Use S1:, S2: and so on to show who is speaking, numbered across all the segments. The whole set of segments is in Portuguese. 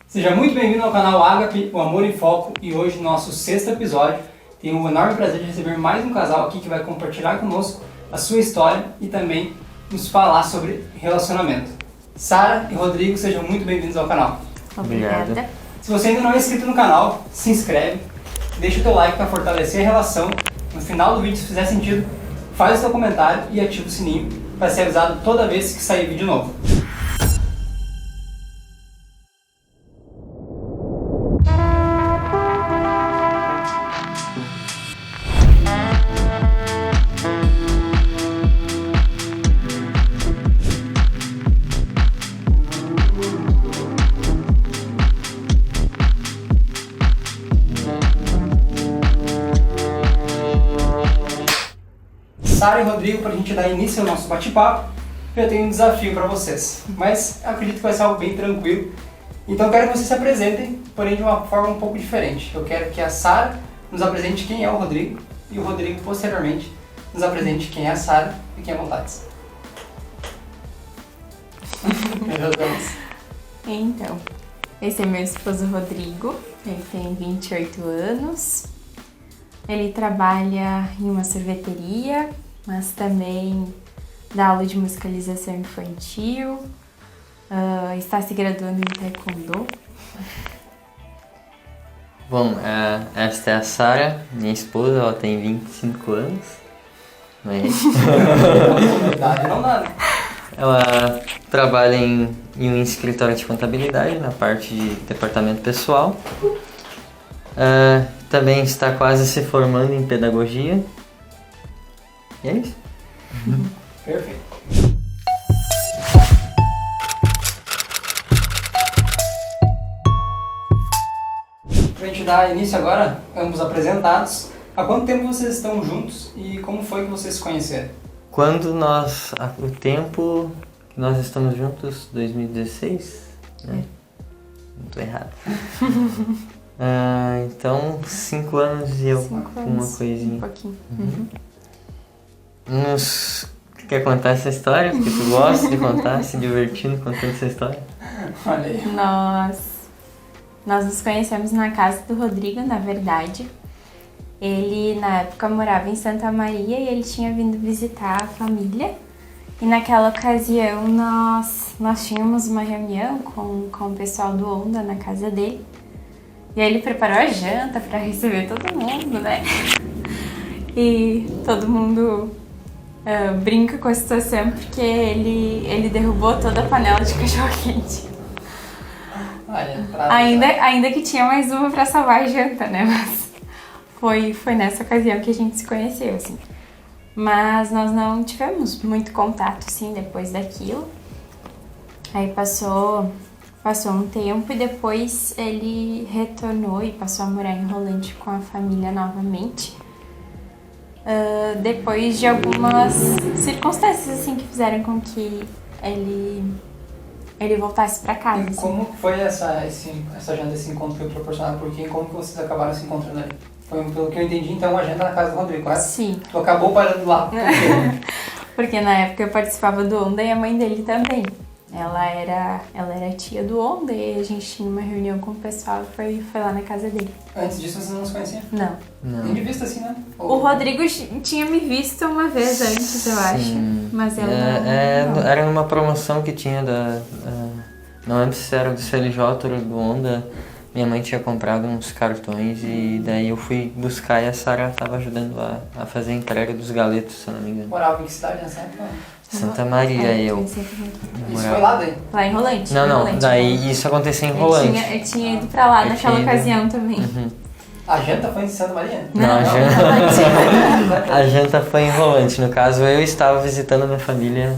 S1: Seja muito bem-vindo ao canal Ágape, o Amor em Foco, e hoje, no nosso 6º episódio, tenho o enorme prazer de receber mais um casal aqui que vai compartilhar conosco a sua história e também nos falar sobre relacionamento. Sara e Rodrigo, sejam muito bem-vindos ao canal.
S2: Obrigada.
S1: Se você ainda não é inscrito no canal, se inscreve, deixa o teu like para fortalecer a relação. No final do vídeo, se fizer sentido, faz o seu comentário e ativa o sininho para ser avisado toda vez que sair vídeo novo. Sara e Rodrigo, para a gente dar início ao nosso bate-papo, eu tenho um desafio para vocês, mas eu acredito que vai ser algo bem tranquilo. Então eu quero que vocês se apresentem, porém de uma forma um pouco diferente. Eu quero que a Sara nos apresente quem é o Rodrigo e o Rodrigo, posteriormente, nos apresente quem é a Sara e quem é a Montates.
S2: Então, esse é meu esposo Rodrigo, ele tem 28 anos, ele trabalha em uma sorveteria, mas também dá aula de musicalização infantil, está se graduando em taekwondo.
S3: Bom, esta é a Sara, minha esposa, ela tem 25 anos.
S1: Verdade, não dá, né?
S3: Ela trabalha em um escritório de contabilidade, na parte de departamento pessoal. Também está quase se formando em pedagogia. E é isso.
S1: Perfeito. Para a gente dar início agora, ambos apresentados, há quanto tempo vocês estão juntos e como foi que vocês se conheceram?
S3: O tempo que nós estamos juntos, 2016, né? Não estou errado. Então, 5 anos e eu com uma coisinha.
S2: Um pouquinho.
S3: Quer contar essa história? Porque tu gosta de contar, se divertindo contando essa história?
S1: Olha aí.
S2: Nós nos conhecemos na casa do Rodrigo, na verdade. Ele, na época, morava em Santa Maria e ele tinha vindo visitar a família. E naquela ocasião, nós tínhamos uma reunião com o pessoal do Onda na casa dele. E aí ele preparou a janta para receber todo mundo, né? E todo mundo brinca com a situação porque ele derrubou toda a panela de cachorro-quente. Ainda que tinha mais uma para salvar a janta, né? Mas foi nessa ocasião que a gente se conheceu, assim. Mas nós não tivemos muito contato, assim, depois daquilo. Aí passou um tempo e depois ele retornou e passou a morar em Rolante com a família novamente. Depois de algumas circunstâncias assim que fizeram com que ele voltasse para casa.
S1: E como foi essa agenda, esse encontro foi proporcionado por quem? Como que vocês acabaram se encontrando ali? Foi, pelo que eu entendi, então, uma agenda na casa do Rodrigo, correto?
S2: Sim.
S1: Tu acabou parando lá. Por quê?
S2: Porque na época eu participava do Onda e a mãe dele também. Ela era tia do Onda e a gente tinha uma reunião com o pessoal e foi lá na casa dele.
S1: Antes disso, vocês não se conheciam?
S2: Não.
S1: Nem de vista assim, né?
S2: O Rodrigo tinha me visto uma vez antes, eu acho. Mas eu não.
S3: Era uma promoção que tinha não lembro se era do CLJ ou do Onda. Minha mãe tinha comprado uns cartões e daí eu fui buscar e a Sara estava ajudando a fazer a entrega dos galetos, se eu não me engano.
S1: Morava em que cidade nessa época?
S3: Santa Maria, eu.
S1: Isso foi lá daí?
S2: Lá em Rolante.
S3: Não, daí isso aconteceu em Rolante.
S2: Eu tinha ido pra lá naquela ocasião também.
S1: A janta foi em Santa Maria?
S3: Não, a janta foi em Rolante. No caso, eu estava visitando a minha família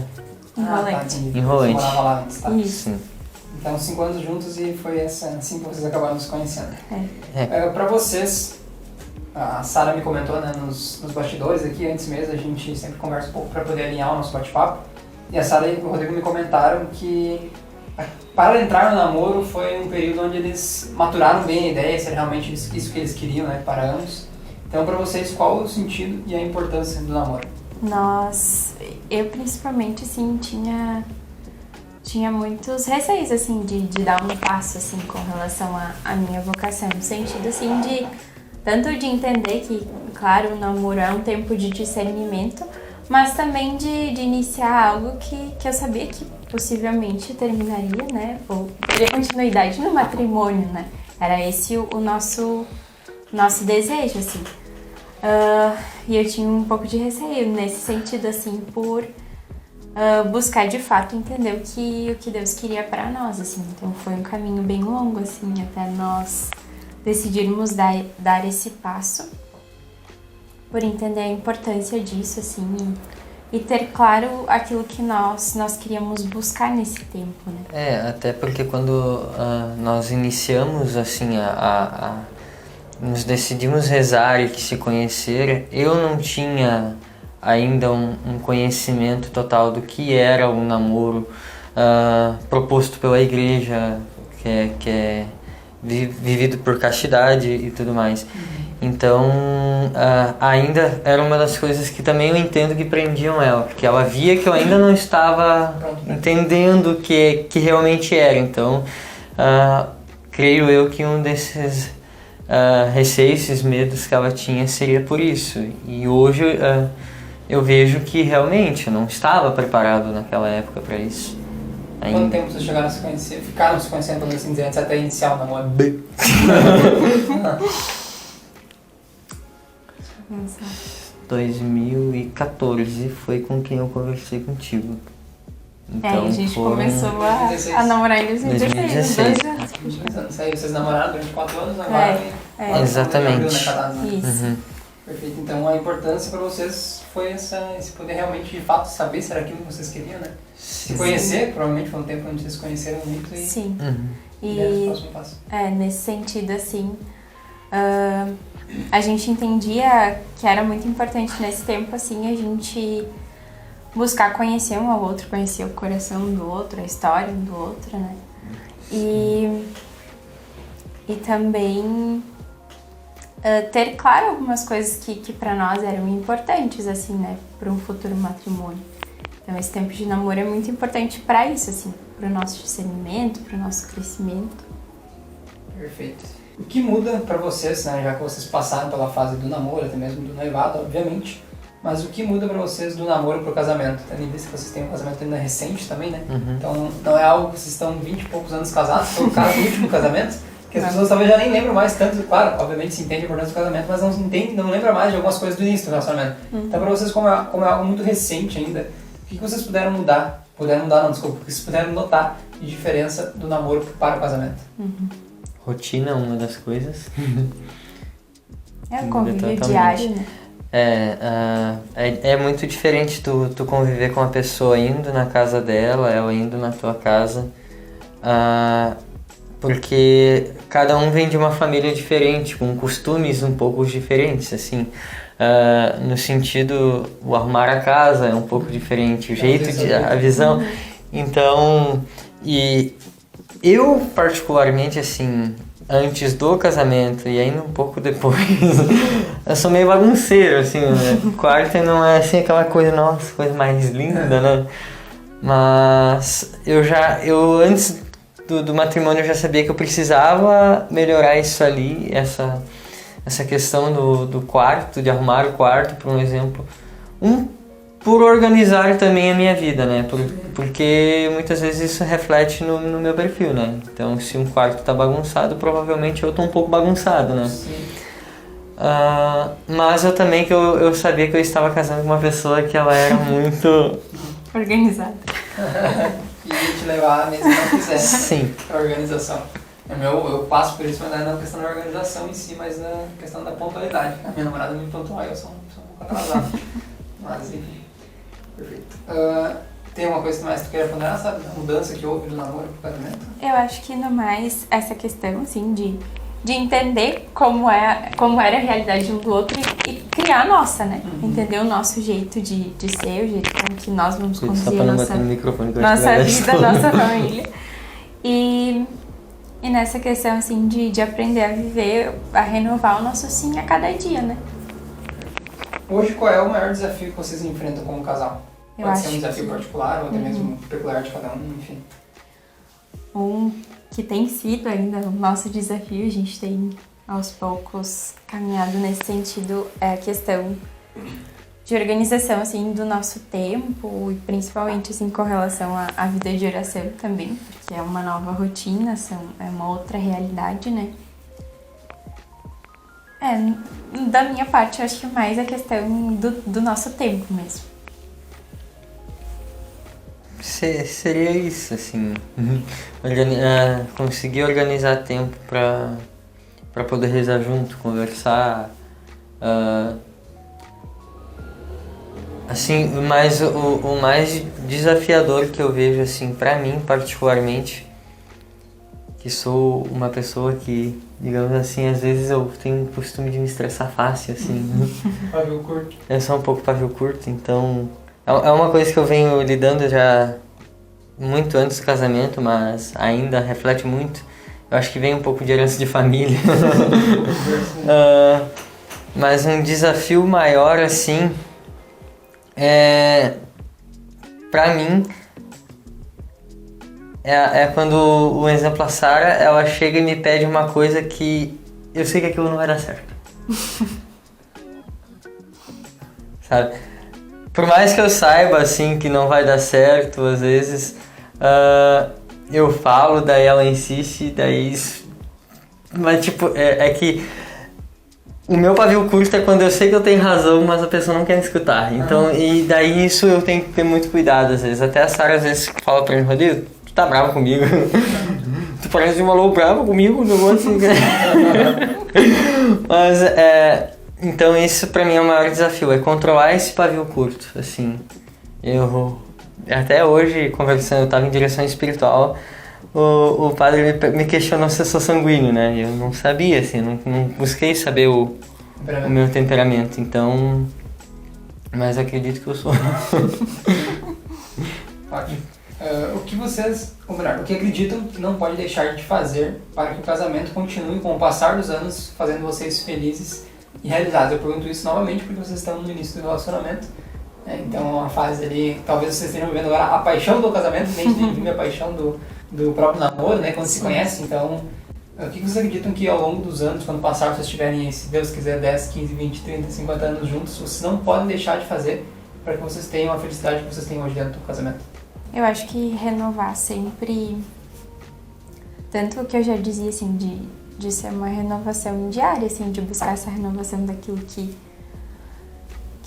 S2: Em Rolante.
S3: em Rolante.
S1: Você morava lá antes, tá?
S2: Isso.
S3: Sim.
S1: Então, 5 anos juntos e foi assim que vocês acabaram se conhecendo. Pra vocês, a Sara me comentou, né, nos bastidores aqui, antes mesmo, a gente sempre conversa um pouco para poder alinhar o nosso bate-papo. E a Sara e o Rodrigo me comentaram que para entrar no namoro foi um período onde eles maturaram bem a ideia, se era realmente isso que eles queriam, né, para ambos. Então, para vocês, qual o sentido e a importância do namoro?
S2: Eu principalmente, assim, tinha tinha muitos receios, assim, de dar um passo, assim, com relação à minha vocação. No sentido, assim, de... Tanto de entender que, claro, o namoro é um tempo de discernimento, mas também de iniciar algo que eu sabia que possivelmente terminaria, né? Ou teria continuidade no matrimônio, né? Era esse o nosso desejo, assim. E eu tinha um pouco de receio nesse sentido, assim, por buscar de fato entender o que Deus queria para nós, assim. Então foi um caminho bem longo, assim, até nós decidirmos dar esse passo, por entender a importância disso, assim, e ter claro aquilo que nós queríamos buscar nesse tempo, né?
S3: Até porque quando nós iniciamos, assim, nos decidimos rezar e que se conhecer, eu não tinha ainda um conhecimento total do que era o namoro proposto pela igreja, que é vivido por castidade e tudo mais. Então, ainda era uma das coisas que também eu entendo que prendiam ela, porque ela via que eu ainda não estava entendendo o que realmente era. Então, creio eu que um desses receios, esses medos que ela tinha seria por isso. E hoje eu vejo que realmente eu não estava preparado naquela época para isso.
S1: Quanto tempo vocês chegaram a se conhecer? Ficaram se conhecendo, vamos assim dizer, antes até iniciar o namoro?
S3: 2014 foi com quem eu conversei contigo. Então,
S2: a gente começou a namorar em 2016.
S1: 2 anos. Aí vocês namoraram durante 4 anos, agora
S3: exatamente.
S2: Isso.
S1: Perfeito. Então a importância para vocês foi esse poder realmente de fato saber se era aquilo que vocês queriam, né? Se conhecer, provavelmente foi um tempo onde vocês se conheceram muito e...
S2: Sim.
S1: E era o próximo passo.
S2: Nesse sentido, assim, a gente entendia que era muito importante nesse tempo, assim, a gente buscar conhecer um ao outro, conhecer o coração do outro, a história um do outro, né? E também ter claro algumas coisas que para nós eram importantes, assim, né? Para um futuro matrimônio. Então, esse tempo de namoro é muito importante para isso, assim, para o nosso discernimento, para o nosso crescimento.
S1: Perfeito. O que muda para vocês, né, já que vocês passaram pela fase do namoro, até mesmo do noivado, obviamente, mas o que muda para vocês do namoro pro casamento? Tendo em vista que vocês têm um casamento ainda recente também, né? Então, não é algo que vocês estão 20 e poucos anos casados, foi o caso do último casamento, que as pessoas talvez já nem lembram mais tanto, claro, obviamente se entende a importância do casamento, mas não lembra mais de algumas coisas do início do relacionamento. Então, para vocês, como é algo muito recente ainda, o que vocês puderam mudar? O que vocês puderam notar de diferença do namoro para o casamento?
S3: Rotina é uma das coisas.
S2: O convívio diário, né?
S3: É muito diferente tu conviver com a pessoa indo na casa dela, ela indo na tua casa, porque cada um vem de uma família diferente, com costumes um pouco diferentes, assim. No sentido, o arrumar a casa é um pouco diferente, o jeito a visão. Então, e eu particularmente, assim, antes do casamento e ainda um pouco depois, eu sou meio bagunceiro, assim, né? Quarto não é assim aquela coisa, nossa, coisa mais linda, né? Mas eu antes do matrimônio eu já sabia que eu precisava melhorar isso ali, essa questão do quarto, de arrumar o quarto, por um exemplo. Por organizar também a minha vida, né? Porque muitas vezes isso reflete no meu perfil, né? Então, se um quarto tá bagunçado, provavelmente eu tô um pouco bagunçado, né? Mas eu também que eu sabia que eu estava casando com uma pessoa que ela era muito...
S2: organizada.
S1: E ia te levar mesmo que não quisesse.
S3: Sim.
S1: A organização. Eu passo por isso, mas não é na questão da organização em si, mas na questão da pontualidade. A minha namorada é muito pontual, eu sou um pouco atrasado. Mas enfim. Perfeito. Tem alguma coisa mais que tu queira ponderar, sabe? A mudança que houve do namoro pro casamento?
S2: Eu acho que no mais essa questão, assim, de entender como era a realidade um do outro e criar a nossa, né? Entender o nosso jeito de ser, o jeito com que nós vamos conduzir a nossa vida, nossa família. E nessa questão, assim, de aprender a viver, a renovar o nosso sim a cada dia, né?
S1: Hoje, qual é o maior desafio que vocês enfrentam como casal? Pode ser um desafio particular ou até mesmo peculiar de cada um, enfim.
S2: Um que tem sido ainda o nosso desafio, a gente tem aos poucos caminhado nesse sentido, é a questão de organização, assim, do nosso tempo e principalmente, assim, com relação à vida de oração também, porque é uma nova rotina, é uma outra realidade, né? Da minha parte, eu acho que mais a questão do nosso tempo mesmo.
S3: Seria isso, assim, conseguir organizar tempo para poder rezar junto, conversar, assim, mas o mais desafiador que eu vejo, assim, para mim particularmente, que sou uma pessoa que, digamos assim, às vezes eu tenho o costume de me estressar fácil, assim.
S1: Pavio curto.
S3: Eu sou um pouco pavio curto, então é uma coisa que eu venho lidando já muito antes do casamento, mas ainda reflete muito. Eu acho que vem um pouco de herança de família. Mas um desafio maior, assim, pra mim, é quando, um exemplo, a Sara, ela chega e me pede uma coisa que eu sei que aquilo não vai dar certo. Sabe? Por mais que eu saiba, assim, que não vai dar certo, às vezes, eu falo, daí ela insiste, daí... Mas, tipo, é que o meu pavio curto é quando eu sei que eu tenho razão, mas a pessoa não quer me escutar. Então, e daí isso eu tenho que ter muito cuidado, às vezes. Até a Sara, às vezes, fala pra mim, Rodrigo, tu tá bravo comigo? Tu parece uma louca brava comigo, não vou assim... Mas, então isso pra mim é o maior desafio, é controlar esse pavio curto, assim. Eu, até hoje, conversando, eu tava em direção espiritual, o padre me questionou se eu sou sanguíneo, né? Eu não sabia, assim, não busquei saber o meu temperamento, então... Mas acredito que eu sou.
S1: Ótimo. O que vocês, ou melhor, o que acreditam que não pode deixar de fazer para que o casamento continue com o passar dos anos, fazendo vocês felizes e realizados? Eu pergunto isso novamente porque vocês estão no início do relacionamento, né? Então é uma fase ali, talvez vocês estejam vivendo agora a paixão do casamento, nem vive a paixão do próprio namoro, né, quando se conhece. Então, o que vocês acreditam que ao longo dos anos, quando passar, vocês tiverem, se Deus quiser, 10, 15, 20, 30, 50 anos juntos, vocês não podem deixar de fazer para que vocês tenham a felicidade que vocês têm hoje dentro do casamento?
S2: Eu acho que renovar sempre, tanto o que eu já dizia, assim, de ser uma renovação diária, assim, de buscar essa renovação daquilo que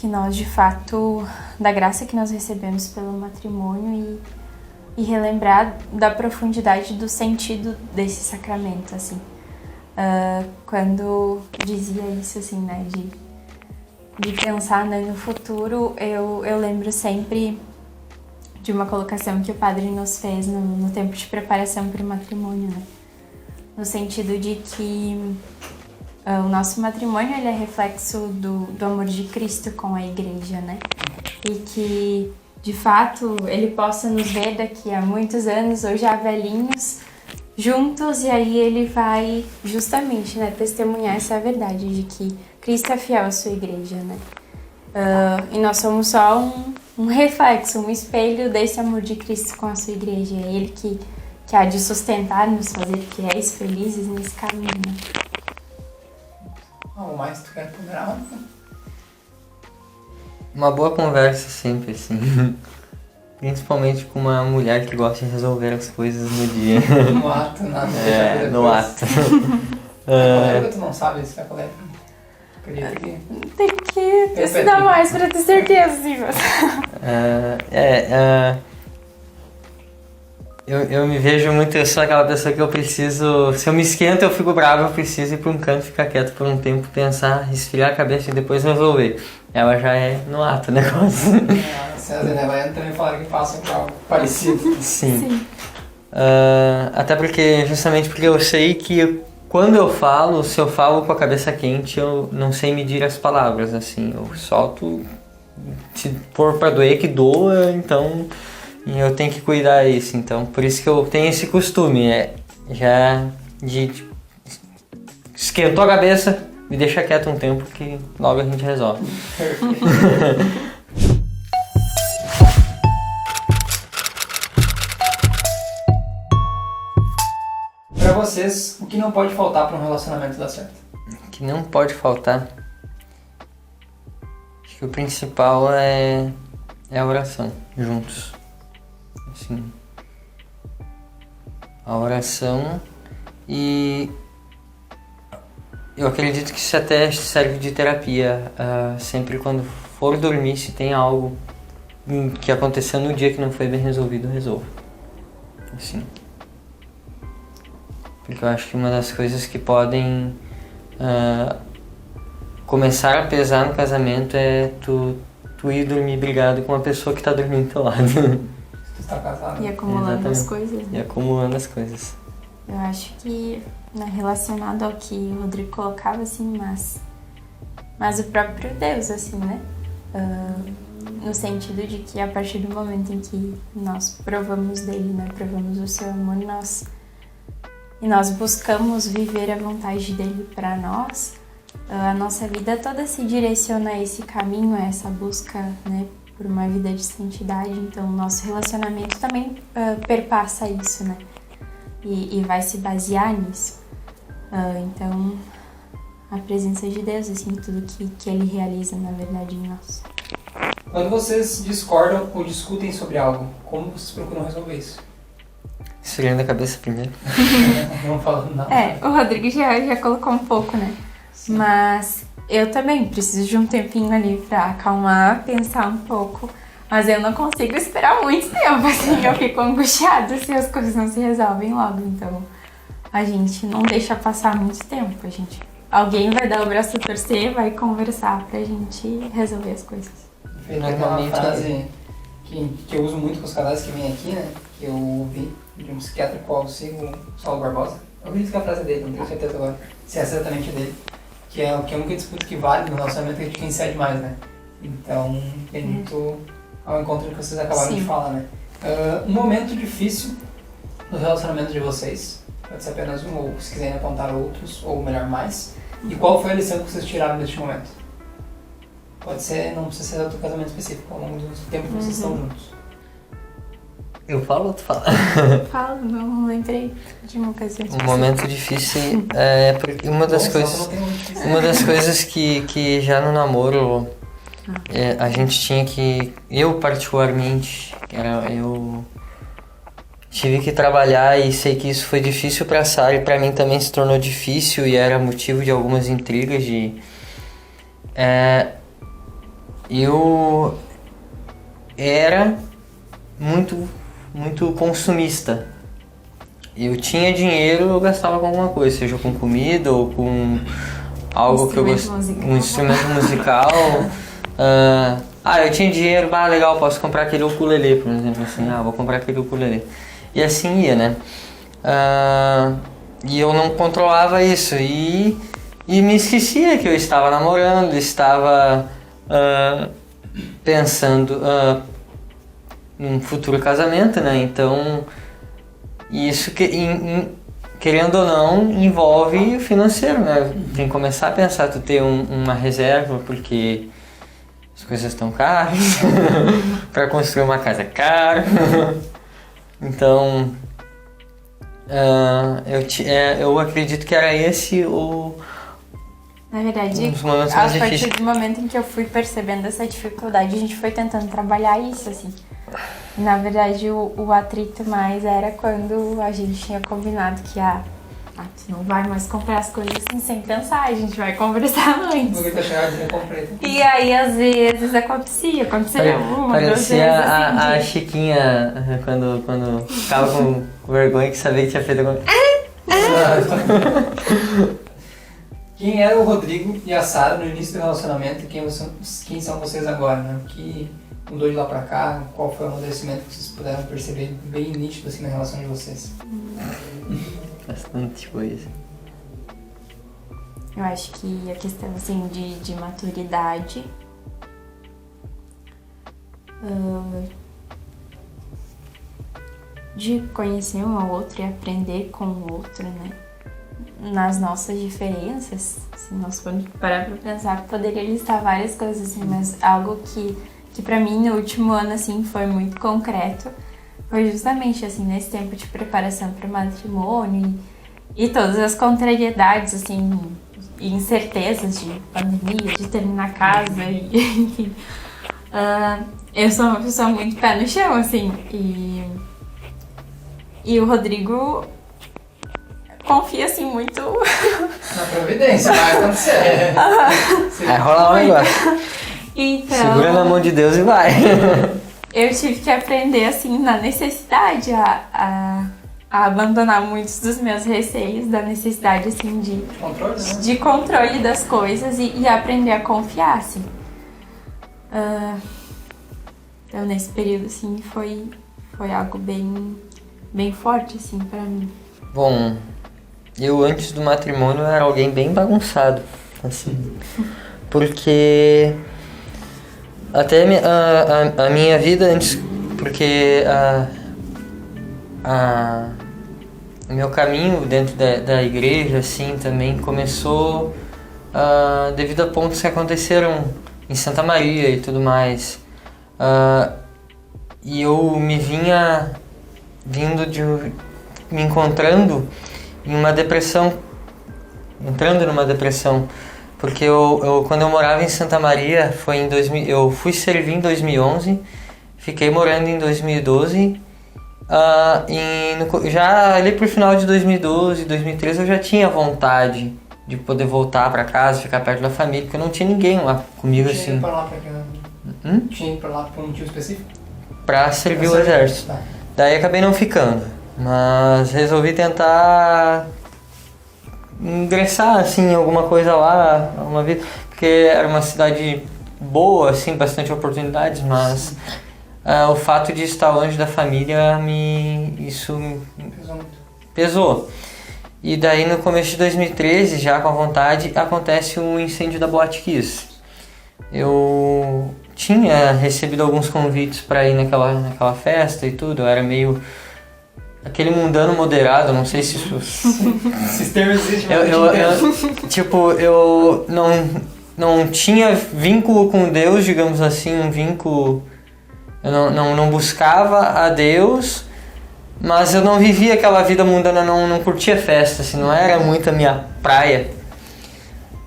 S2: nós, de fato, da graça que nós recebemos pelo matrimônio e relembrar da profundidade do sentido desse sacramento, assim. Quando dizia isso, assim, né, de pensar, né, no futuro, eu lembro sempre de uma colocação que o padre nos fez no tempo de preparação para o matrimônio, né? No sentido de que o nosso matrimônio ele é reflexo do amor de Cristo com a igreja, né? E que, de fato, ele possa nos ver daqui a muitos anos, ou já velhinhos, juntos, e aí ele vai justamente, né, testemunhar essa verdade de que Cristo é fiel à sua igreja, né? E nós somos só um reflexo, um espelho desse amor de Cristo com a sua igreja. É Ele que há de sustentar, nos fazer fiéis, felizes nesse caminho, né?
S1: Algo mais que tu quer ponderar?
S3: Uma boa conversa sempre, assim. Principalmente com uma mulher que gosta de resolver as coisas no dia.
S1: No ato, nada.
S3: No ato.
S1: Colérica, tu não sabe se é colérica?
S2: Tem que estudar mais pra ter certeza, sim.
S3: Eu me vejo muito, eu sou aquela pessoa que eu preciso, se eu me esquento eu fico bravo, eu preciso ir pra um canto, ficar quieto por um tempo, pensar, esfriar a cabeça e depois resolver. Ela já é no ato o negócio.
S1: César e Helena também falaram que passam por algo parecido.
S3: Sim. Até porque, justamente porque eu sei que quando eu falo, se eu falo com a cabeça quente, eu não sei medir as palavras, assim, eu solto, se for pra doer que doa, então eu tenho que cuidar disso, então por isso que eu tenho esse costume, já de esquentou a cabeça, me deixa quieto um tempo que logo a gente resolve.
S1: vocês, o que não pode faltar para um relacionamento dar certo?
S3: O que não pode faltar? Acho que o principal é a oração, juntos. Assim, a oração, e eu acredito que isso até serve de terapia. Sempre quando for dormir, se tem algo que aconteceu no dia que não foi bem resolvido, resolva. Assim. Porque eu acho que uma das coisas que podem começar a pesar no casamento é tu ir dormir brigado com uma pessoa que tá dormindo do teu lado.
S1: Tu tá casado.
S2: E acumulando
S3: Exatamente.
S2: as coisas, né?
S3: E acumulando as coisas.
S2: Eu acho que, né, relacionado ao que o Rodrigo colocava, assim, mas o próprio Deus, assim, né? No sentido de que a partir do momento em que nós provamos dele, né? Provamos o seu amor, e nós buscamos viver a vontade dele para nós, a nossa vida toda se direciona a esse caminho, a essa busca, né, por uma vida de santidade. Então, nosso relacionamento também perpassa isso, né, e vai se basear nisso. Então, a presença de Deus, assim, tudo que ele realiza, na verdade, em nós.
S1: Quando vocês discordam ou discutem sobre algo, como vocês procuram resolver isso?
S3: Esfriando a cabeça primeiro.
S1: Não falando nada.
S2: O Rodrigo já colocou um pouco, né? Sim. Mas eu também preciso de um tempinho ali pra acalmar, pensar um pouco. Mas eu não consigo esperar muito tempo, assim, eu fico angustiada se as coisas não se resolvem logo. Então, a gente não deixa passar muito tempo. Alguém vai dar o braço a torcer, vai conversar pra gente resolver as coisas.
S1: Tem uma frase que eu uso muito com os casais que vêm aqui, né? Que eu ouvi de um psiquiatra qual eu sigo, o Saulo Barbosa. Eu ouvi que a frase dele, não tenho certeza agora se é exatamente dele. Que é a única disputa que vale no relacionamento é de quem cede mais, né? Então, tem muito ao encontro que vocês acabaram de falar, né? Um momento difícil no relacionamento de vocês, pode ser apenas um, ou se quiserem apontar outros, ou melhor, mais. E qual foi a lição que vocês tiraram deste momento? Pode ser, não precisa ser do casamento específico, ao longo do tempo que vocês estão juntos.
S3: Eu falo ou tu fala?
S2: Falo, não lembrei de uma ocasião.
S3: Um momento difícil é porque uma das coisas que já no namoro a gente tinha que, eu particularmente, eu tive que trabalhar, e sei que isso foi difícil pra Sara e pra mim também se tornou difícil e era motivo de algumas intrigas eu era muito consumista. Eu tinha dinheiro, eu gastava com alguma coisa, seja com comida ou com algo que eu gostava, um instrumento musical. Eu tinha dinheiro, legal, posso comprar aquele ukulele, por exemplo, assim, vou comprar aquele ukulele. E assim ia, né? E eu não controlava isso e me esquecia que eu estava namorando, estava pensando num futuro casamento, né? Então, isso querendo ou não envolve o financeiro, né? Tem que começar a pensar, tu ter uma reserva, porque as coisas estão caras, para construir uma casa é caro. Então, eu acredito que era esse
S2: Na verdade, a partir do momento em que eu fui percebendo essa dificuldade, a gente foi tentando trabalhar isso, assim. Na verdade, o atrito mais era quando a gente tinha combinado que tu não vai mais comprar as coisas assim sem pensar, a gente vai conversar antes. E aí, às vezes, aconteceu uma, duas vezes.
S3: Parecia a Chiquinha quando ficava com vergonha que sabia que tinha feito alguma coisa.
S1: Quem era o Rodrigo e a Sara no início do relacionamento e quem são vocês agora, né? O que mudou de lá pra cá? Qual foi o amadurecimento que vocês puderam perceber bem nítido assim na relação de vocês?
S3: Bastante coisa.
S2: Eu acho que a questão assim de maturidade, de conhecer um ao outro e aprender com o outro, né? Nas nossas diferenças, se nós formos parar pra pensar, poderia listar várias coisas, assim, mas algo que pra mim no último ano, assim, foi muito concreto, foi justamente, assim, nesse tempo de preparação para o matrimônio E todas as contrariedades, assim, e incertezas de pandemia, de terminar a casa, e, enfim. Eu sou uma pessoa muito pé no chão, assim, e o Rodrigo confia, assim, muito...
S1: Na providência, vai acontecer.
S3: Vai rolar um negócio.
S2: Então,
S3: Segura na mão de Deus e vai.
S2: eu tive que aprender, assim, na necessidade a abandonar muitos dos meus receios, da necessidade, assim,
S1: Controle, né?
S2: de controle das coisas e aprender a confiar, assim. Então, nesse período, assim, foi algo bem forte, assim, pra mim.
S3: Bom, eu antes do matrimônio era alguém bem bagunçado, assim, porque até a minha vida antes, porque o meu caminho dentro da igreja, assim, também começou devido a pontos que aconteceram em Santa Maria e tudo mais. E eu me me encontrando em uma depressão, entrando numa depressão, porque quando eu morava em Santa Maria, eu fui servir em 2011, fiquei morando em 2012, já ali pro final de 2012, 2013 eu já tinha vontade de poder voltar para casa, ficar perto da família, porque eu não tinha ninguém lá comigo assim.
S1: Tinha ido pra lá tinha ido pra lá por um motivo específico?
S3: Pra servir o exército.
S1: Tá.
S3: Daí acabei não ficando, mas resolvi tentar ingressar assim em alguma coisa lá, uma vez, porque era uma cidade boa, assim, bastante oportunidades, mas o fato de estar longe da família isso
S1: Pesou muito.
S3: pesou. E daí no começo de 2013, já com a vontade, acontece um incêndio da Boate Kiss. Eu tinha recebido alguns convites para ir naquela festa e tudo, eu era meio aquele mundano moderado, não sei se isso...
S1: Esses termos existem,
S3: eu não tinha vínculo com Deus, digamos assim, um vínculo... Eu não buscava a Deus, mas eu não vivia aquela vida mundana, não curtia festa, assim, não era muito a minha praia.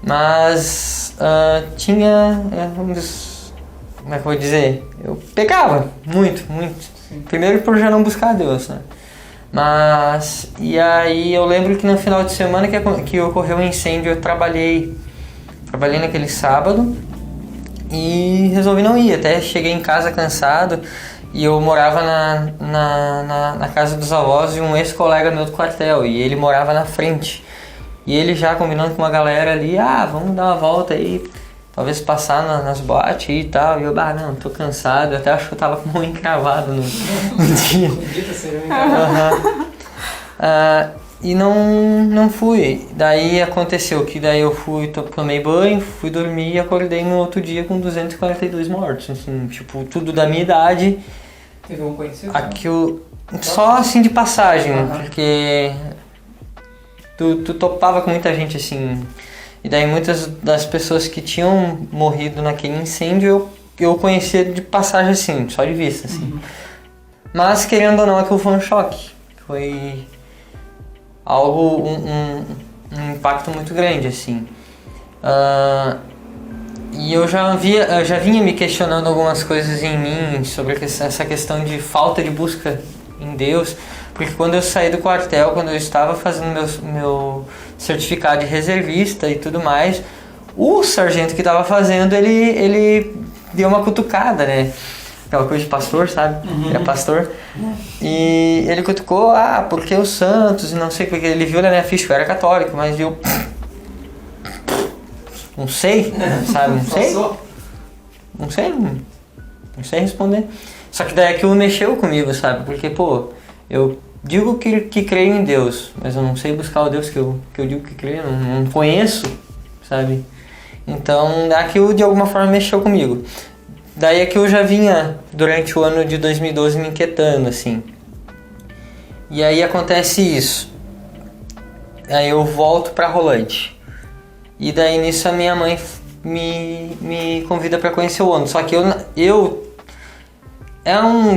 S3: Mas tinha como é que eu vou dizer? Eu pecava muito. Sim. Primeiro por já não buscar a Deus, né? Mas, e aí eu lembro que no final de semana que ocorreu um incêndio, eu trabalhei naquele sábado e resolvi não ir. Até cheguei em casa cansado e eu morava na casa dos avós de um ex-colega meu do quartel e ele morava na frente. E ele já combinando com uma galera ali, vamos dar uma volta aí, talvez passar nas boates e tal. E eu, não, tô cansado, eu até acho que eu tava com uma encravada no dia. E não fui. Daí aconteceu que daí eu tomei banho, fui dormir e acordei no outro dia com 242 mortos, assim, tipo, tudo da minha idade.
S1: Teve um conhecido?
S3: Só assim de passagem, porque tu topava com muita gente assim. E daí muitas das pessoas que tinham morrido naquele incêndio eu conhecia de passagem assim, só de vista, assim. Uhum. Mas querendo ou não, aquilo foi um choque. Foi algo, um impacto muito grande, assim. E eu já vinha me questionando algumas coisas em mim sobre essa questão de falta de busca em Deus, porque quando eu saí do quartel, quando eu estava fazendo meu certificado de reservista e tudo mais, o sargento que estava fazendo, ele deu uma cutucada, né? Aquela coisa de pastor, sabe? Uhum. Ele é pastor. E ele cutucou, porque os santos e não sei, porque ele viu na minha ficha, eu era católico, mas viu... Não sei, sabe? Não sei responder. Só que daí aquilo mexeu comigo, sabe? Porque, eu digo que creio em Deus, mas eu não sei buscar o Deus que eu digo que creio, não conheço, sabe? Então, aquilo de alguma forma mexeu comigo. Daí é que eu já vinha, durante o ano de 2012, me inquietando, assim. E aí acontece isso. Aí eu volto pra Rolante. E daí nisso a minha mãe me convida para conhecer o ONU. Só que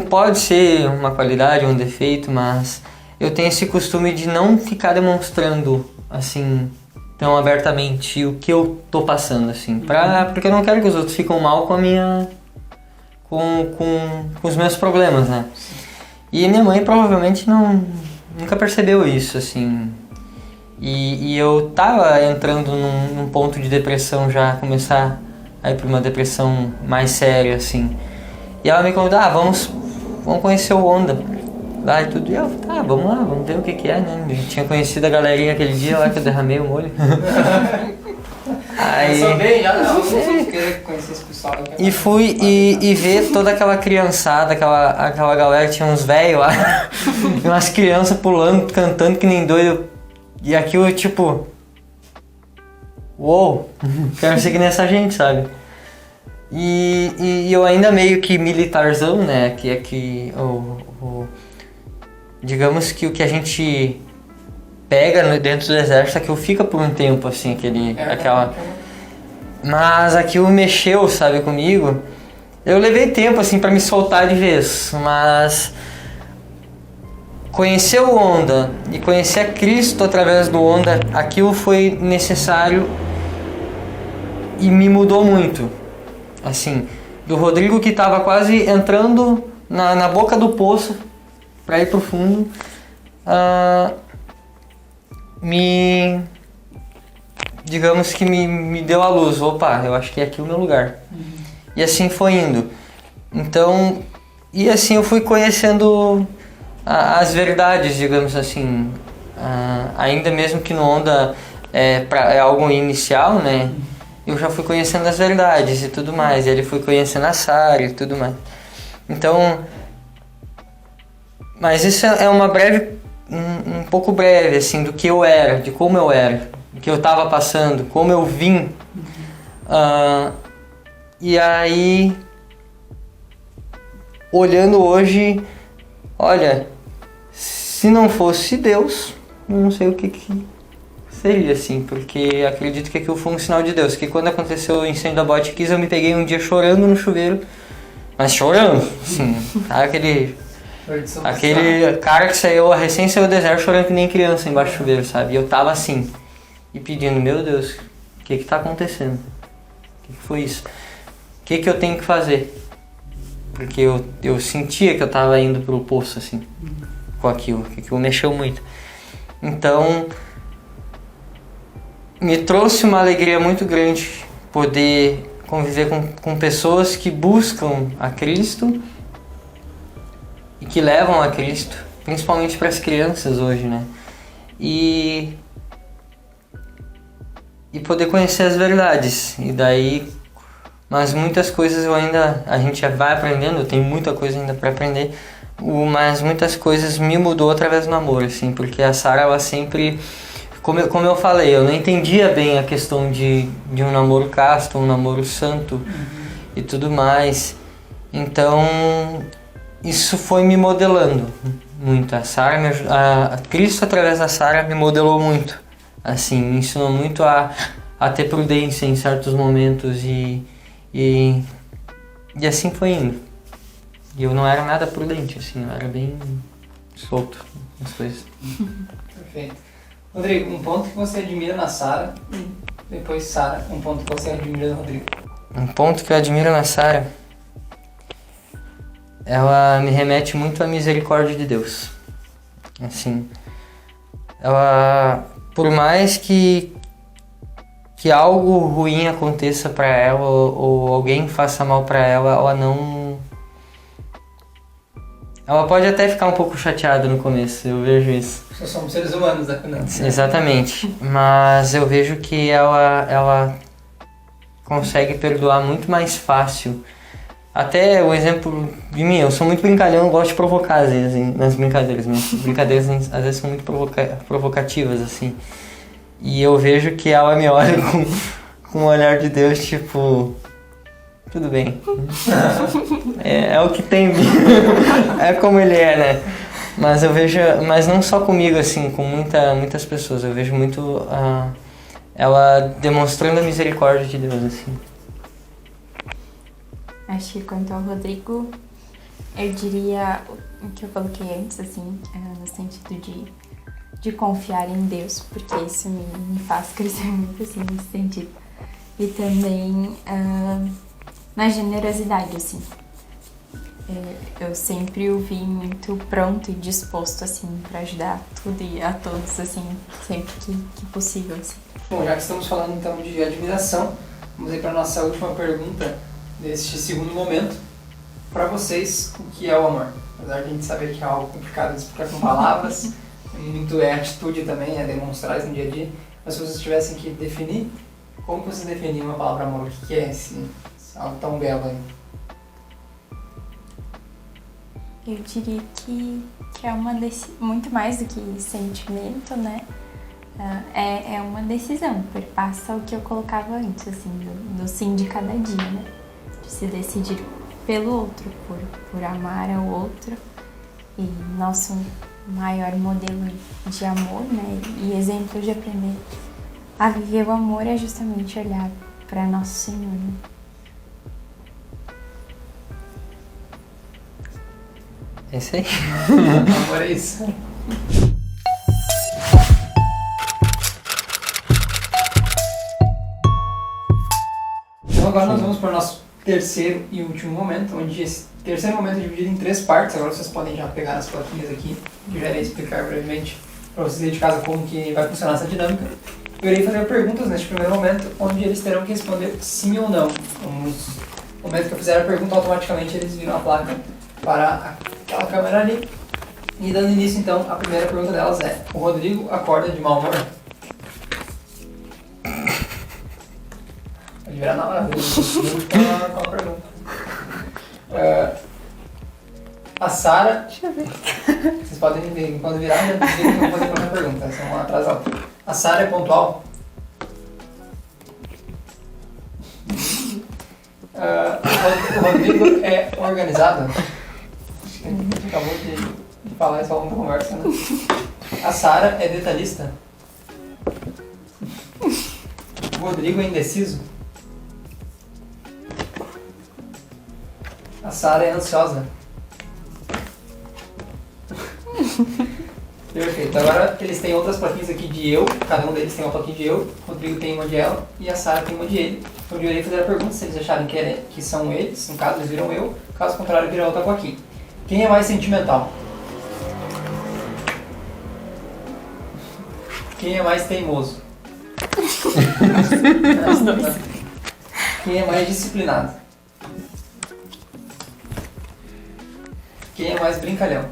S3: pode ser uma qualidade, um defeito, mas eu tenho esse costume de não ficar demonstrando, assim, tão abertamente o que eu tô passando, assim. Porque eu não quero que os outros fiquem mal com a minha... com os meus problemas, né? E minha mãe provavelmente nunca percebeu isso, assim. E eu tava entrando num ponto de depressão já, começar a ir pra uma depressão mais séria, assim. E ela me convidou, vamos conhecer o Onda. Lá e tudo. E eu, tá, vamos lá, vamos ver o que é, né? Eu tinha conhecido a galerinha aquele dia lá que eu derramei o molho. Aí,
S1: eu sou bem, já não queria conhecer esse pessoal.
S3: E fui e ver toda aquela criançada, aquela galera, tinha uns velhos lá, e umas crianças pulando, cantando que nem doido. E aquilo, tipo... Uou, quero ser que nem essa gente, sabe? E eu ainda meio que militarzão, né? Que é que digamos que o que a gente pega dentro do exército, aquilo fica por um tempo, assim, aquela... Mas aquilo mexeu, sabe, comigo. Eu levei tempo, assim, pra me soltar de vez, mas... Conhecer o Onda e conhecer a Cristo através do Onda, aquilo foi necessário e me mudou muito. Assim, do Rodrigo que estava quase entrando na boca do poço para ir pro fundo, digamos que me deu a luz. Opa, eu acho que é aqui o meu lugar. E assim foi indo. Então, e assim eu fui conhecendo as verdades, digamos assim, ainda mesmo que no Onda é algo inicial, né? Eu já fui conhecendo as verdades e tudo mais, e ele foi conhecendo a Sara e tudo mais. Então, mas isso é uma breve, um pouco breve, assim, do que eu era, de como eu era, do que eu estava passando, como eu vim. E aí, olhando hoje, olha, se não fosse Deus, eu não sei o que seria, assim, porque acredito que aquilo foi um sinal de Deus, que quando aconteceu o incêndio da Boate Kiss, eu me peguei um dia chorando no chuveiro, mas chorando, assim, aquele cara que recém saiu do deserto chorando que nem criança embaixo do chuveiro, sabe? E eu tava assim, e pedindo, meu Deus, o que tá acontecendo? O que foi isso? O que eu tenho que fazer? Porque eu sentia que eu tava indo pro poço, assim, com aquilo, que aquilo mexeu muito. Então, me trouxe uma alegria muito grande poder conviver com pessoas que buscam a Cristo e que levam a Cristo, principalmente para as crianças hoje, né? E poder conhecer as verdades. E daí, mas muitas coisas a gente vai aprendendo, eu tenho muita coisa ainda para aprender, mas muitas coisas me mudou através do namoro, assim, porque a Sara, ela sempre... Como eu falei, eu não entendia bem a questão de um namoro casto, um namoro santo e tudo mais. Então, isso foi me modelando muito. A Sara, a Cristo através da Sara me modelou muito. Assim, me ensinou muito a ter prudência em certos momentos e assim foi indo. E eu não era nada prudente, assim, eu era bem solto nas coisas.
S1: Perfeito. Rodrigo, um ponto que você admira na Sara, depois Sara, um ponto que você admira no Rodrigo.
S3: Um ponto que eu admiro na Sara, ela me remete muito à misericórdia de Deus. Assim, ela, por mais que algo ruim aconteça pra ela ou alguém faça mal pra ela, ela não... Ela pode até ficar um pouco chateada no começo, eu vejo isso.
S1: Nós somos seres humanos, né?
S3: Exatamente, mas eu vejo que ela consegue perdoar muito mais fácil. Até o exemplo de mim, eu sou muito brincalhão, eu gosto de provocar às vezes nas brincadeiras. Minhas brincadeiras às vezes são muito provocativas, assim. E eu vejo que ela me olha com um olhar de Deus, tipo... Tudo bem. É o que tem. É como ele é, né? Mas eu vejo... Mas não só comigo, assim, com muitas pessoas. Eu vejo muito ela demonstrando a misericórdia de Deus, assim.
S2: Acho que quanto ao Rodrigo, Eu diria o que eu coloquei antes, assim, no sentido de confiar em Deus, porque isso me faz crescer muito, assim, nesse sentido. E também na generosidade, assim. Eu sempre o vi muito pronto e disposto, assim, para ajudar tudo e a todos, assim, sempre que possível, assim.
S1: Bom, já que estamos falando então de admiração, vamos aí para a nossa última pergunta deste segundo momento. Para vocês, o que é o amor? Apesar de a gente saber que é algo complicado de explicar com palavras, muito é atitude também, é demonstrar isso no dia a dia, mas se vocês tivessem que definir, como vocês definiam a palavra amor? O que é esse algo tão belo aí?
S2: Eu diria que é muito mais do que sentimento, né? É uma decisão, perpassa o que eu colocava antes, assim, do sim de cada dia, né? De se decidir pelo outro, por amar ao outro. E nosso maior modelo de amor, né? E exemplo de aprender a viver o amor é justamente olhar para Nosso Senhor, né?
S3: É isso aí.
S1: Amor é isso. Então agora nós vamos para o nosso terceiro e último momento, onde esse terceiro momento é dividido em 3 partes. Agora vocês podem já pegar as plaquinhas aqui, que eu já irei explicar brevemente para vocês aí de casa como que vai funcionar essa dinâmica. Eu irei fazer perguntas neste primeiro momento, onde eles terão que responder sim ou não. No momento que eu fizer a pergunta, automaticamente eles viram a placa para aquela câmera ali. E dando início então, a primeira pergunta delas é: o Rodrigo acorda de mau humor? Pode virar na hora, com a pergunta. A Sara.
S2: Deixa eu ver.
S1: Vocês podem ver, quando virar, já dizem que eu vou fazer qualquer pergunta, essa é uma atrasada. A Sara é pontual? O Rodrigo é organizado? Acho que a gente acabou de falar isso ao longo da conversa, né? A Sara é detalhista? O Rodrigo é indeciso? A Sara é ansiosa? Perfeito. Agora eles têm outras plaquinhas aqui de eu, cada um deles tem uma plaquinha de eu, o Rodrigo tem uma de ela e a Sara tem uma de ele. Então eu irei fazer a pergunta se eles acharem que são eles, no caso eles viram eu, caso contrário viram outra plaquinha. Quem é mais sentimental? Quem é mais teimoso?
S2: Os dois.
S1: Quem é mais disciplinado? Quem é mais brincalhão?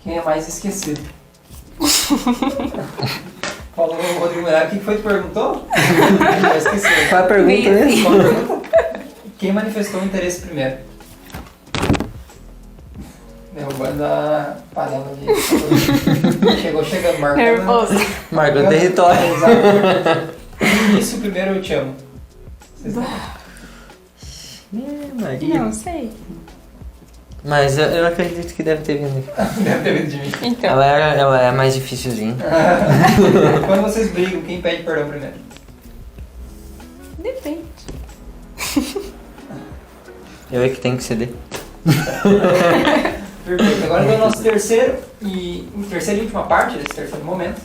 S1: Quem é mais esquecido? Falou o Rodrigo Mulher, o que foi que perguntou? Já esqueci.
S3: Qual a pergunta mesmo?
S1: Qual a pergunta? Quem manifestou o interesse primeiro? Derrubando a panela de... Chegando, marcando...
S2: Nervoso.
S3: Marca o território.
S1: Exato. No início, primeiro eu te amo. Vocês
S3: Maria.
S2: Não sei.
S3: Mas eu acredito que deve ter vindo.
S1: Deve ter vindo de mim.
S2: Então.
S3: Ela é mais dificilzinha.
S1: Quando vocês brigam, quem pede perdão primeiro?
S2: Depende.
S3: Eu é que tenho que ceder.
S1: Perfeito. Agora então, nosso terceiro e última parte desse terceiro momento.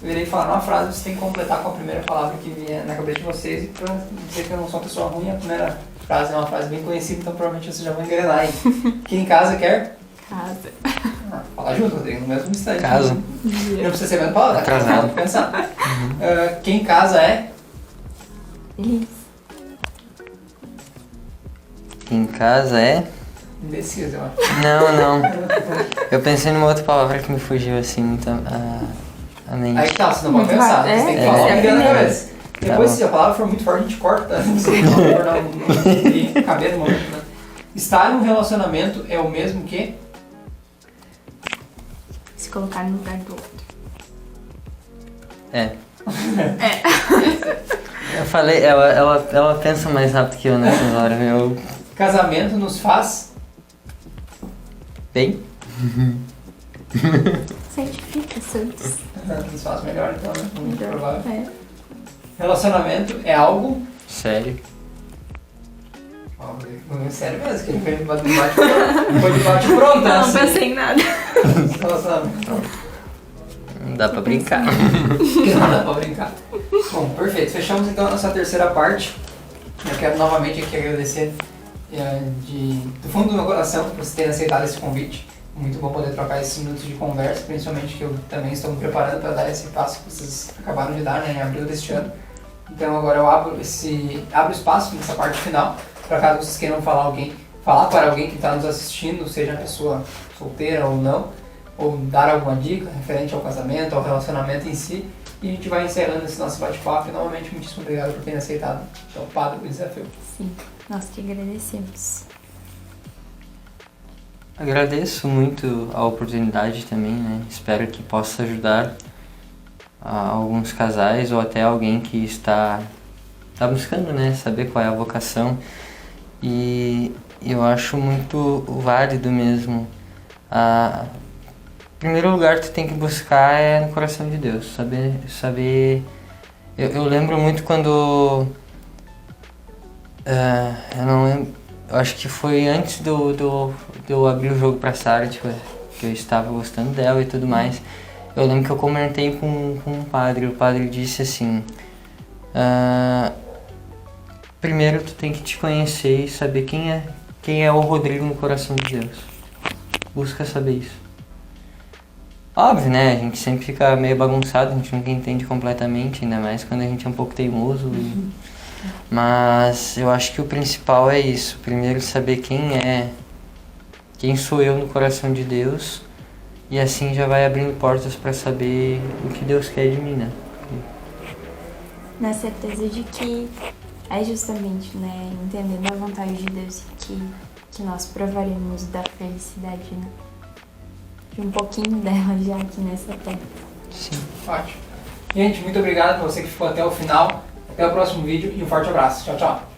S1: Eu irei falar uma frase, vocês têm que completar com a primeira palavra que vier na cabeça de vocês. E pra dizer que eu não sou uma pessoa ruim, a primeira frase é uma frase bem conhecida, então provavelmente vocês já vão engrenar aí. Quem em casa quer?
S2: Casa.
S1: Fala junto, Rodrigo, no mesmo instante.
S3: Casa.
S1: Não precisa ser a mesma palavra,
S3: Atrasado.
S1: pode pensar. Quem em casa é?
S2: Feliz.
S3: Aqui em casa é...
S1: Indeciso, eu acho.
S3: Não. Eu pensei numa outra palavra que me fugiu assim, então... A mente.
S1: Aí que tá, você não pode pensar, você tem que falar o que vier na cabeça. Depois, se a palavra for muito forte, a gente corta, tá? Não sei não caber no momento, né? Estar em um relacionamento é o mesmo que?
S2: Se colocar no lugar do outro.
S3: É. Eu falei, ela pensa mais rápido que eu nessa hora.
S1: Casamento nos faz?
S3: Bem?
S2: Certifica, Santos.
S1: Nos faz melhor, então, né? Muito
S2: Melhor.
S1: provável.
S2: É.
S1: Relacionamento é algo?
S3: Sério?
S1: Ó, Não, é sério mesmo, que ele foi de bate pronto, né?
S2: Não pensei em nada.
S3: Não dá pra brincar.
S1: Não dá pra brincar. Bom, perfeito. Fechamos então a nossa terceira parte. Eu quero novamente aqui agradecer do fundo do meu coração por vocês terem aceitado esse convite. Muito bom poder trocar esses minutos de conversa, principalmente que eu também estou me preparando para dar esse passo que vocês acabaram de dar, né, em abril deste ano. Então agora eu abro espaço nessa parte final, para caso vocês queiram falar para alguém que está nos assistindo, seja uma pessoa solteira ou não, ou dar alguma dica referente ao casamento, ao relacionamento em si. E a gente vai encerrando esse nosso bate-papo. E novamente, muitíssimo obrigado por terem aceitado o padre do desafio.
S2: Sim, nós que agradecemos.
S3: Agradeço muito a oportunidade também, né? Espero que possa ajudar alguns casais ou até alguém que está buscando, né? Saber qual é a vocação. E eu acho muito válido mesmo. Em primeiro lugar, tu tem que buscar no coração de Deus. Saber. Eu lembro muito quando... eu não lembro... Eu acho que foi antes de eu abrir o jogo pra Sarah, tipo, que eu estava gostando dela e tudo mais. Eu lembro que eu comentei com um padre. O padre disse assim... primeiro tu tem que te conhecer e saber quem é o Rodrigo no coração de Deus. Busca saber isso. Óbvio, né? A gente sempre fica meio bagunçado, a gente nunca entende completamente, ainda mais quando a gente é um pouco teimoso. Mas eu acho que o principal é isso. Primeiro saber quem sou eu no coração de Deus, e assim já vai abrindo portas para saber o que Deus quer de mim, né?
S2: Na certeza de que é justamente, né, entendendo a vontade de Deus que nós provaremos da felicidade, né? De um pouquinho dela já aqui nessa terra.
S3: Sim.
S1: Ótimo. Gente, muito obrigado por você que ficou até o final. Até o próximo vídeo e um forte abraço. Tchau, tchau.